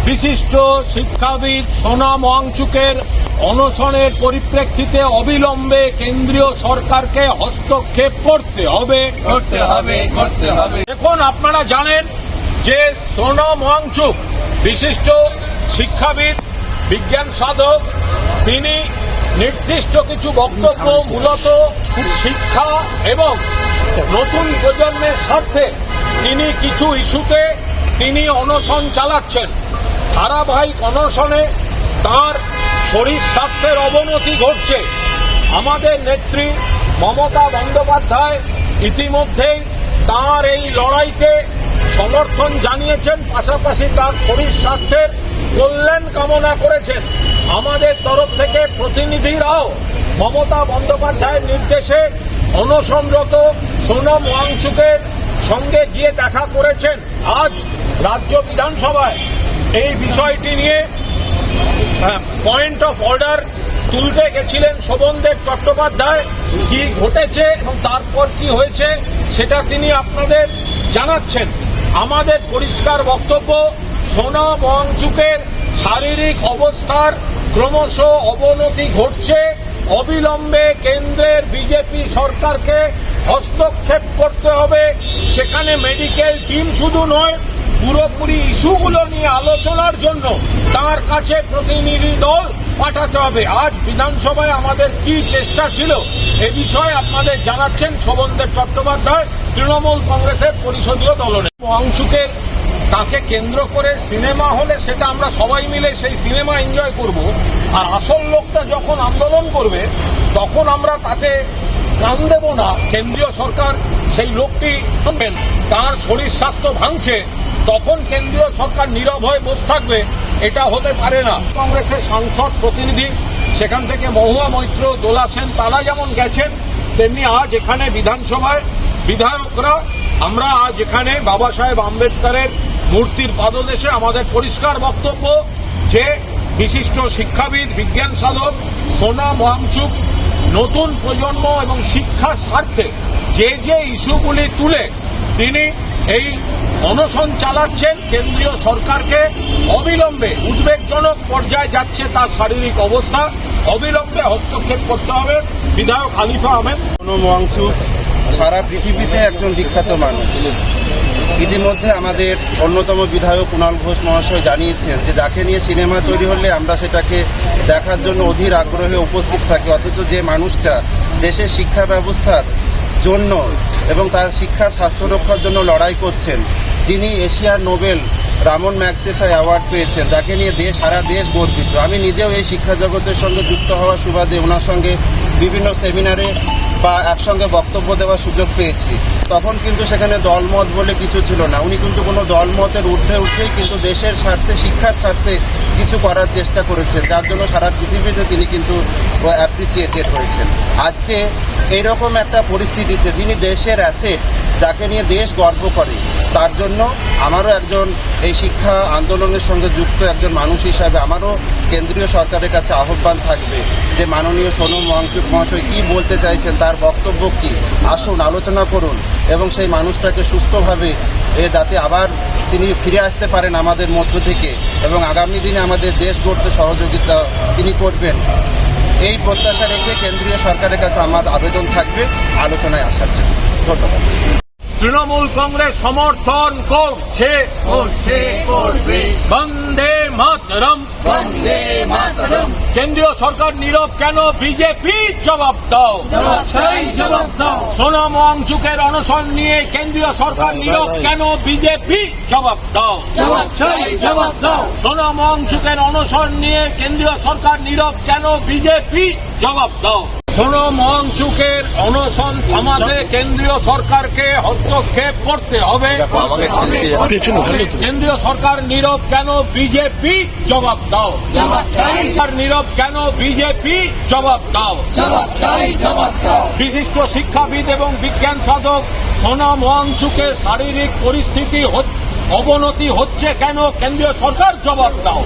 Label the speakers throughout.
Speaker 1: বিশিষ্ট শিক্ষাবিদ সোনাম ওয়াংচুকের অনশনের পরিপ্রেক্ষিতে অবিলম্বে কেন্দ্রীয় সরকারকে হস্তক্ষেপ করতে হবে। এখন আপনারা জানেন যে সোনাম ওয়াংচুক বিশিষ্ট শিক্ষাবিদ, বিজ্ঞান সাধক, তিনি নির্দিষ্ট কিছু বক্তব্য মূলত শিক্ষা এবং নতুন প্রজন্মের স্বার্থে তিনি কিছু ইস্যুতে তিনি অনশন চালাচ্ছেন। ধারাবাহিক অনশনে তার শরীর স্বাস্থ্যের অবনতি ঘটছে। আমাদের নেত্রী মমতা বন্দ্যোপাধ্যায় ইতিমধ্যেই তার এই লড়াইতে সমর্থন জানিয়েছেন, পাশাপাশি তার শরীর স্বাস্থ্যের কল্যাণ কামনা করেছেন। আমাদের তরফ থেকে প্রতিনিধিরাও মমতা বন্দ্যোপাধ্যায়ের নির্দেশে অনশনরত সোনাম ওয়াংচুকের সঙ্গে গিয়ে দেখা করেছেন। আজ রাজ্য বিধানসভায় এই বিষয়টি নিয়ে পয়েন্ট অফ অর্ডার তুলতে গেছিলেন শোভনদেব চট্টোপাধ্যায়। কি ঘটেছে এবং তারপর কি হয়েছে সেটা তিনি আপনাদের জানাচ্ছেন। আমাদের পরিষ্কার বক্তব্য, সোনাম ওয়াংচুকের শারীরিক অবস্থার ক্রমশ অবনতি ঘটছে। অবিলম্বে কেন্দ্রের বিজেপি সরকারকে হস্তক্ষেপ করতে হবে। সেখানে মেডিকেল টিম শুধু নয়, পুরোপুরি ইস্যুগুলো নিয়ে আলোচনার জন্য তার কাছে প্রতিনিধি দল পাঠাতে হবে। আজ বিধানসভায় আমাদের কি চেষ্টা ছিল এ বিষয়ে আপনাদের জানাচ্ছেন শোভনদেব চট্টোপাধ্যায়, তৃণমূল কংগ্রেসের পরিষদীয় দলনেতা। ওয়াংচুকের তাকে কেন্দ্র করে সিনেমা হলে সেটা আমরা সবাই মিলে সেই সিনেমা এনজয় করব, আর আসল লোকটা যখন আন্দোলন করবে তখন আমরা তাতে কান দেব না। কেন্দ্রীয় সরকার সেই লোকটি তার শরীর স্বাস্থ্য ভাঙছে, তখন কেন্দ্রীয় সরকার নীরব হয়ে বসে থাকবে, এটা হতে পারে না। কংগ্রেসের সাংসদ প্রতিনিধি সেখান থেকে মহুয়া মৈত্র, দোলা সেন তারা যেমন গেছেন, তেমনি আজ এখানে বিধানসভায় বিধায়করা আমরা আজ এখানে বাবা সাহেব আম্বেদকরের মূর্তির পাদদেশে আমাদের পরিষ্কার বক্তব্য যে বিশিষ্ট শিক্ষাবিদ, বিজ্ঞান সাধক সোনাম ওয়াংচুক নতুন প্রজন্ম এবং শিক্ষার স্বার্থে যে যে ইস্যুগুলি তুলে তিনি এই অনশন চালাচ্ছেন, কেন্দ্রীয় সরকারকে অবিলম্বে, উদ্বেগজনক পর্যায়ে যাচ্ছে তার শারীরিক অবস্থা, অবিলম্বে হস্তক্ষেপ করতে হবে। বিধায়ক হানিফা আহমেদ।
Speaker 2: সোনাম ওয়াংচুক সারা পৃথিবীতে একজন বিখ্যাত মানুষ। ইতিমধ্যে আমাদের অন্যতম বিধায়ক কুণাল ঘোষ মহাশয় জানিয়েছেন যে যাকে নিয়ে সিনেমা তৈরি হলে আমরা সেটাকে দেখার জন্য অধীর আগ্রহে উপস্থিত থাকি, অথচ যে মানুষটা দেশের শিক্ষা ব্যবস্থার জন্য এবং তার শিক্ষার স্বাস্থ্য রক্ষার জন্য লড়াই করছেন, যিনি এশিয়ার নোবেল রামন ম্যাগসেসে অ্যাওয়ার্ড পেয়েছেন, যাকে নিয়ে সারা দেশ গর্বিত। আমি নিজেও এই শিক্ষা জগতের সঙ্গে যুক্ত হওয়ার সুবাদে ওনার সঙ্গে বিভিন্ন সেমিনারে বা একসঙ্গে বক্তব্য দেওয়ার সুযোগ পেয়েছি। তখন কিন্তু সেখানে দলমত বলে কিছু ছিল না। উনি কিন্তু কোনো দলমতের ঊর্ধ্বে উঠেই কিন্তু দেশের স্বার্থে, শিক্ষার স্বার্থে কিছু করার চেষ্টা করেছেন, যার জন্য সারা পৃথিবীতে তিনি কিন্তু অ্যাপ্রিসিয়েটেড হয়েছেন। আজকে এইরকম একটা পরিস্থিতিতে যিনি দেশের অ্যাসেট, যাকে নিয়ে দেশ গর্ব করে, তার জন্য আমারও একজন এই শিক্ষা আন্দোলনের সঙ্গে যুক্ত একজন মানুষ হিসাবে আমারও কেন্দ্রীয় সরকারের কাছে আহ্বান থাকবে যে মাননীয় সোনাম ওয়াংচুক মহাশয় কী বলতে চাইছেন, তার বক্তব্য কী, আসুন আলোচনা করুন এবং সেই মানুষটাকে সুস্থভাবে যাতে আবার তিনি ফিরে আসতে পারেন আমাদের মধ্য থেকে এবং আগামী দিনে আমাদের দেশ গড়তে সহযোগিতা তিনি করবেন, এই প্রত্যাশা রেখে কেন্দ্রীয় সরকারের কাছে আমার আবেদন থাকবে আলোচনায় আসার জন্য। ধন্যবাদ।
Speaker 1: তৃণমূল কংগ্রেস সমর্থন করছে,
Speaker 3: করবে।
Speaker 1: বন্দে মাতরম,
Speaker 3: বন্দে মাতরম।
Speaker 1: কেন্দ্রীয় সরকার নীরব কেন? বিজেপি জবাব দাও।
Speaker 3: জবাব দাও।
Speaker 1: সোনাম ওয়াংচুকের অনশন নিয়ে কেন্দ্রীয় সরকার নীরব কেন? বিজেপি জবাব দাও।
Speaker 3: জবাব দাও।
Speaker 1: সোনাম ওয়াংচুকের অনশন নিয়ে কেন্দ্রীয় সরকার নীরব কেন? বিজেপি জবাব দাও। সোনাম ওয়াংচুকের অনশন থামাতে কেন্দ্রীয় সরকারকে হস্তক্ষেপ করতে হবে। কেন্দ্রীয় সরকার নীরব কেন? বিজেপি জবাব দাও। সরকার নীরব কেন? বিজেপি জবাব দাও।
Speaker 3: জবাব দাও।
Speaker 1: বিশিষ্ট শিক্ষাবিদ এবং বিজ্ঞান সাধক সোনাম ওয়াংচুকের শারীরিক পরিস্থিতি অবনতি হচ্ছে কেন? কেন্দ্রীয় সরকার জবাব দাও।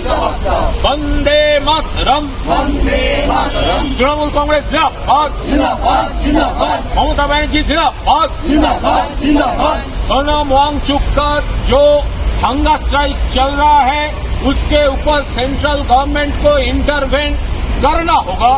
Speaker 3: জবাব দাও।
Speaker 1: বন্দে মাতরম,
Speaker 3: বন্দে মাতরম।
Speaker 1: তৃণমূল कांग्रेस जिंदाबाद,
Speaker 3: जिंदाबाद, जिंदाबाद।
Speaker 1: ममता बनर्जी जिंदाबाद।
Speaker 3: जिंदाबाद, जिंदाबाद।
Speaker 1: सोनम वांगचुक का जो हंगर स्ट्राइक चल रहा है उसके ऊपर सेंट्रल गवर्नमेंट को इंटरवेन करना होगा।